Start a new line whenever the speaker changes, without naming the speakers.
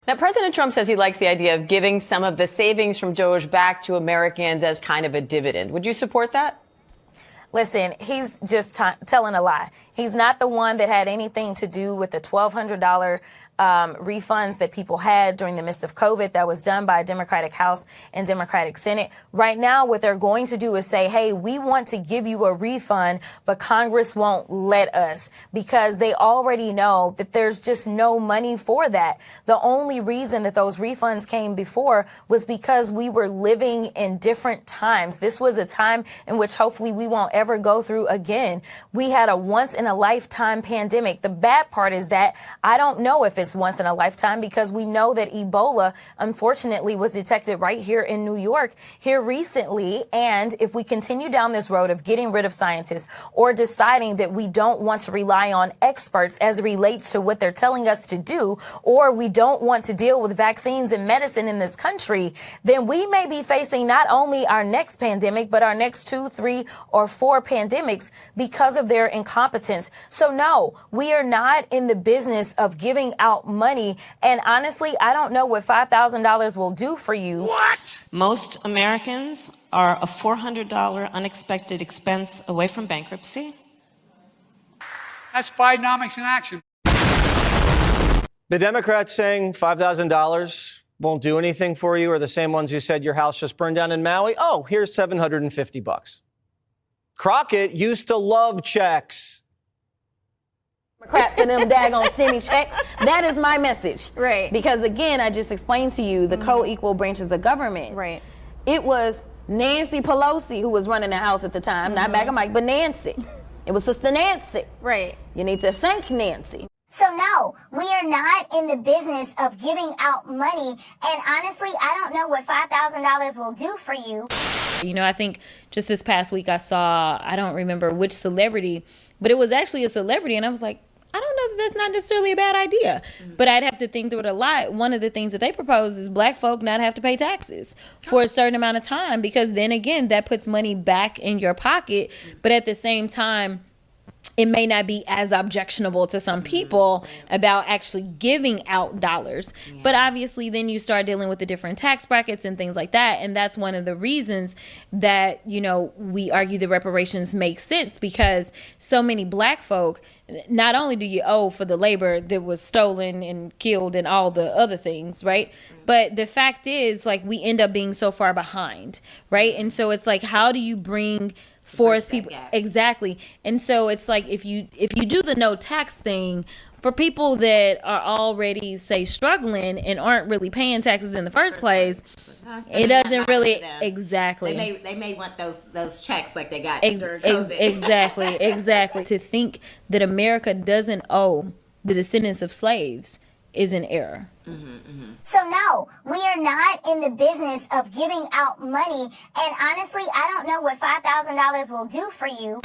Now, President Trump says he likes the idea of giving some of the savings from DOGE back to Americans as kind of a dividend. Would you support that?
Listen, he's just telling a lie. He's not the one that had anything to do with the $1,200 refunds that people had during the midst of COVID that was done by a Democratic House and Democratic Senate. Right now, what they're going to do is say, hey, we want to give you a refund, but Congress won't let us because they already know that there's just no money for that. The only reason that those refunds came before was because we were living in different times. This was a time in which hopefully we won't ever go through again. We had a once in a lifetime pandemic. The bad part is that I don't know if it's once in a lifetime because we know that Ebola, unfortunately, was detected right here in New York here recently. And if we continue down this road of getting rid of scientists or deciding that we don't want to rely on experts as it relates to what they're telling us to do, or we don't want to deal with vaccines and medicine in this country, then we may be facing not only our next pandemic, but our next 2, 3, or 4 pandemics because of their incompetence. So no, we are not in the business of giving out money. And honestly, I don't know what $5,000 will do for you.
What?
Most Americans are a $400 unexpected expense away from bankruptcy.
That's Bidenomics in action.
The Democrats saying $5,000 won't do anything for you are the same ones who said your house just burned down in Maui. Oh, here's $750. Crockett used to love checks.
Crap for them daggone stimmy checks. That is my message.
Right.
Because again, I just explained to you the co-equal branches of government.
Right.
It was Nancy Pelosi who was running the House at the time, not Bag of Mike, but Nancy. It was Sister Nancy.
Right.
You need to thank Nancy.
So no, we are not in the business of giving out money. And honestly, I don't know what $5,000 will do for you.
You know, I think just this past week I saw, I don't remember which celebrity, but it was actually a celebrity. And I was like, I don't know that that's not necessarily a bad idea, but I'd have to think through it a lot. One of the things that they propose is black folk not have to pay taxes for a certain amount of time, because then again, that puts money back in your pocket. But at the same time, it may not be as objectionable to some people about actually giving out dollars. But obviously then you start dealing with the different tax brackets and things like that. And that's one of the reasons that, you know, we argue the reparations make sense, because so many black folk, not only do you owe for the labor that was stolen and killed and all the other things, right? But the fact is, like, we end up being so far behind, right? And so it's like, how do you bring forth people? Exactly. And so it's like, if you do the no tax thing for people that are already, say, struggling and aren't really paying taxes in the first place, it doesn't really exactly.
They may want those checks like they got during COVID.
Exactly. To think that America doesn't owe the descendants of slaves is an error.
So no, we are not in the business of giving out money. And honestly, I don't know what $5,000 will do for you.